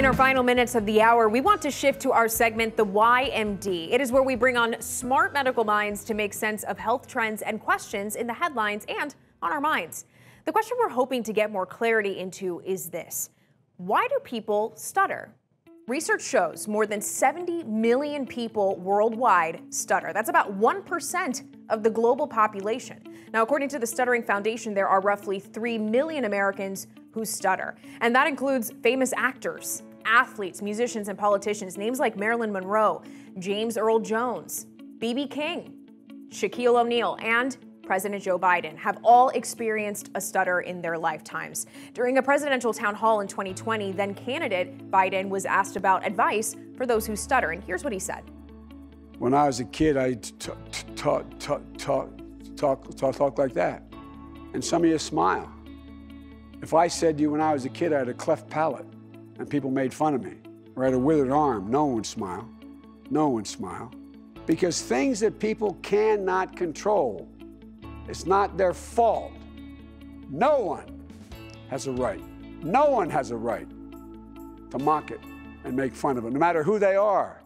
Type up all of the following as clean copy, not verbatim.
In our final minutes of the hour, we want to shift to our segment, The YMD. It is where we bring on smart medical minds to make sense of health trends and questions in the headlines and on our minds. The question we're hoping to get more clarity into is this: why do people stutter? Research shows more than 70 million people worldwide stutter. That's about 1% of the global population. Now, according to the Stuttering Foundation, there are roughly 3 million Americans who stutter. And that includes famous actors, athletes, musicians, and politicians. Names like Marilyn Monroe, James Earl Jones, B.B. King, Shaquille O'Neal, and President Joe Biden have all experienced a stutter in their lifetimes. During a presidential town hall in 2020, then candidate Biden was asked about advice for those who stutter, and here's what he said. When I was a kid, I talk like that, and some of you smile. If I said to you when I was a kid I had a cleft palate, and people made fun of me, or I had a withered arm, no one would smile. No one would smile. Because things that people cannot control, it's not their fault. No one has a right. No one has a right to mock it and make fun of it, no matter who they are.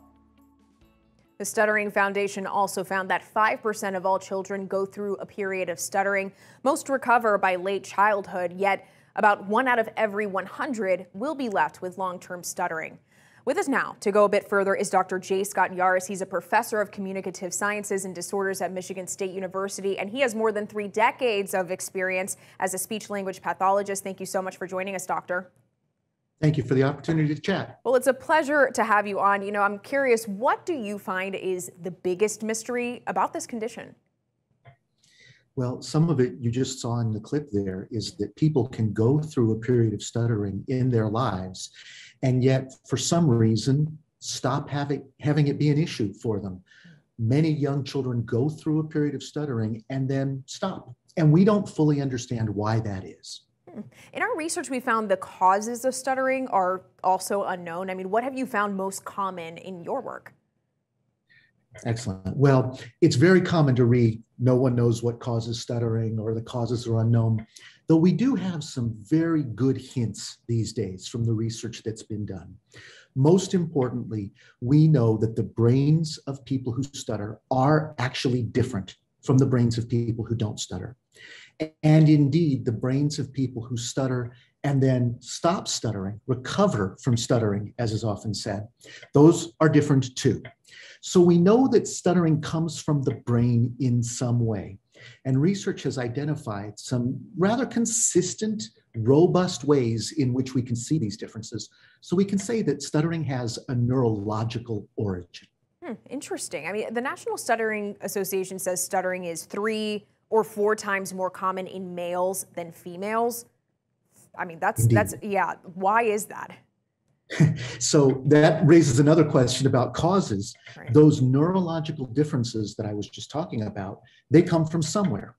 The Stuttering Foundation also found that 5% of all children go through a period of stuttering. Most recover by late childhood, yet about 1 out of every 100 will be left with long-term stuttering. With us now to go a bit further is Dr. J Scott Yaris. He's a professor of communicative sciences and disorders at Michigan State University, and he has more than 3 decades of experience as a speech-language pathologist. Thank you so much for joining us, doctor. Thank you for the opportunity to chat. Well, it's a pleasure to have you on. I'm curious, what do you find is the biggest mystery about this condition? Well, some of it you just saw in the clip there is that people can go through a period of stuttering in their lives and yet, for some reason, stop having it be an issue for them. Many young children go through a period of stuttering and then stop. And we don't fully understand why that is. In our research, we found the causes of stuttering are also unknown. I mean, what have you found most common in your work? Excellent. Well, it's very common to read, no one knows what causes stuttering or the causes are unknown, though we do have some very good hints these days from the research that's been done. Most importantly, we know that the brains of people who stutter are actually different from the brains of people who don't stutter. And indeed, the brains of people who stutter and then stop stuttering, recover from stuttering, as is often said, those are different too. So we know that stuttering comes from the brain in some way. And research has identified some rather consistent, robust ways in which we can see these differences. So we can say that stuttering has a neurological origin. Interesting. I mean, the National Stuttering Association says stuttering is 3 or 4 times more common in males than females. I mean, that's yeah. Why is that? So that raises another question about causes. Right. Those neurological differences that I was just talking about, they come from somewhere.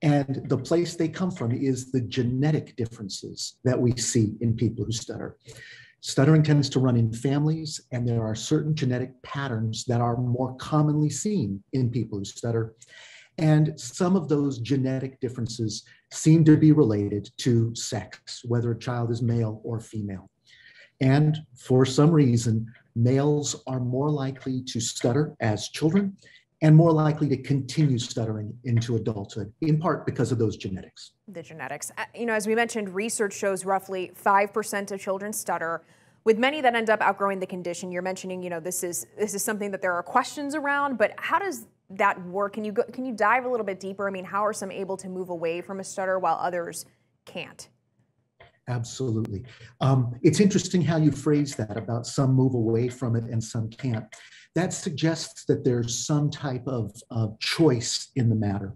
And the place they come from is the genetic differences that we see in people who stutter. Stuttering tends to run in families, and there are certain genetic patterns that are more commonly seen in people who stutter. And some of those genetic differences seem to be related to sex, whether a child is male or female. And for some reason, males are more likely to stutter as children and more likely to continue stuttering into adulthood, in part because of those genetics. The genetics. As we mentioned, research shows roughly 5% of children stutter, with many that end up outgrowing the condition. You're mentioning, this is something that there are questions around, but how does that work? Can you dive a little bit deeper? I mean, how are some able to move away from a stutter while others can't? Absolutely. It's interesting how you phrase that about some move away from it and some can't. That suggests that there's some type of choice in the matter.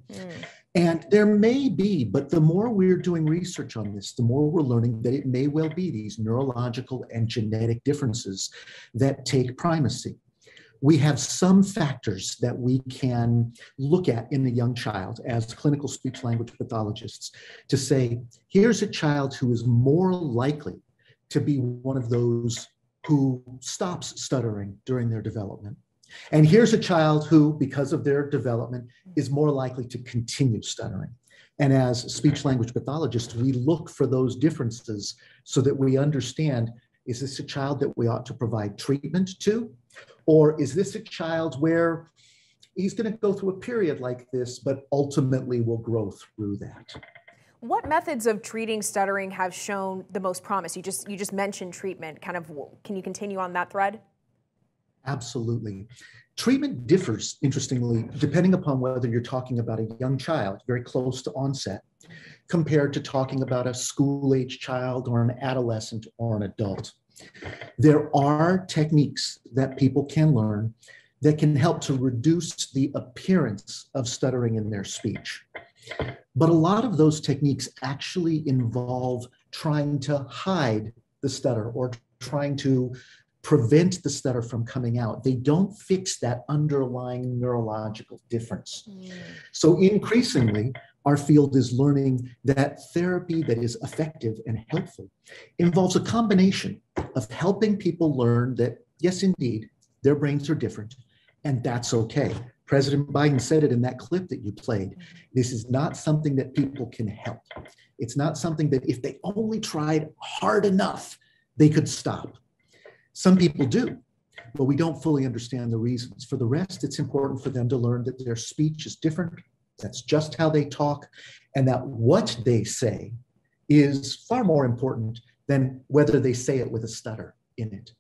And there may be, but the more we're doing research on this, the more we're learning that it may well be these neurological and genetic differences that take primacy. We have some factors that we can look at in a young child as clinical speech-language pathologists to say, here's a child who is more likely to be one of those who stops stuttering during their development. And here's a child who, because of their development, is more likely to continue stuttering. And as speech-language pathologists, we look for those differences so that we understand Is this a child that we ought to provide treatment to? Or is this a child where he's going to go through a period like this, but ultimately will grow through that? What methods of treating stuttering have shown the most promise? You just mentioned treatment. Can you continue on that thread? Absolutely. Treatment differs, interestingly, depending upon whether you're talking about a young child, very close to onset, compared to talking about a school-age child or an adolescent or an adult. There are techniques that people can learn that can help to reduce the appearance of stuttering in their speech. But a lot of those techniques actually involve trying to hide the stutter or trying to prevent the stutter from coming out. They don't fix that underlying neurological difference. So increasingly, our field is learning that therapy that is effective and helpful involves a combination of helping people learn that, yes, indeed, their brains are different, and that's okay. President Biden said it in that clip that you played. This is not something that people can help. It's not something that if they only tried hard enough, they could stop. Some people do, but we don't fully understand the reasons. For the rest, it's important for them to learn that their speech is different. That's just how they talk, and that what they say is far more important than whether they say it with a stutter in it.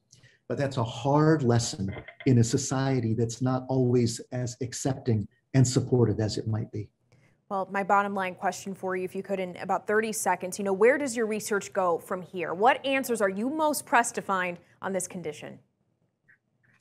But that's a hard lesson in a society that's not always as accepting and supportive as it might be. Well, my bottom line question for you, if you could, in about 30 seconds, where does your research go from here? What answers are you most pressed to find on this condition?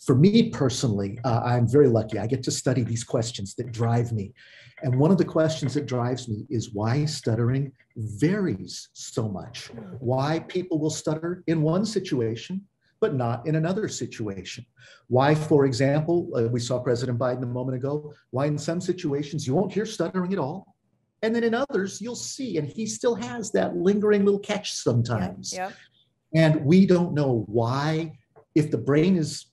For me personally, I'm very lucky. I get to study these questions that drive me. And one of the questions that drives me is why stuttering varies so much. Why people will stutter in one situation, but not in another situation. Why, for example, we saw President Biden a moment ago, why in some situations you won't hear stuttering at all. And then in others, you'll see, and he still has that lingering little catch sometimes. Yep. And we don't know why, if the brain is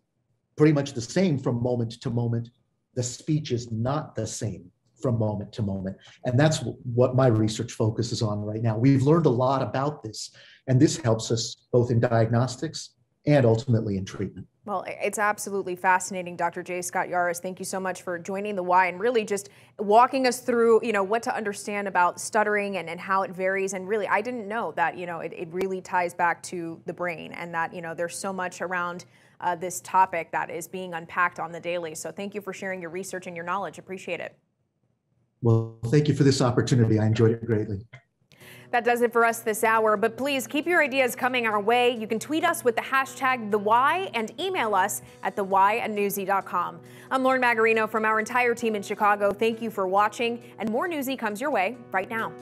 pretty much the same from moment to moment, the speech is not the same from moment to moment. And that's what my research focuses on right now. We've learned a lot about this, and this helps us both in diagnostics and ultimately in treatment. Well, it's absolutely fascinating, Dr. J Scott Yaris. Thank you so much for joining the Why and really just walking us through, what to understand about stuttering and how it varies. And really, I didn't know that, it really ties back to the brain, and that, there's so much around this topic that is being unpacked on the daily. So thank you for sharing your research and your knowledge. Appreciate it. Well, thank you for this opportunity. I enjoyed it greatly. That does it for us this hour, but please keep your ideas coming our way. You can tweet us with the hashtag #TheWhy and email us at thewhy@newsy.com. I'm Lauren Magarino from our entire team in Chicago. Thank you for watching, and more Newsy comes your way right now.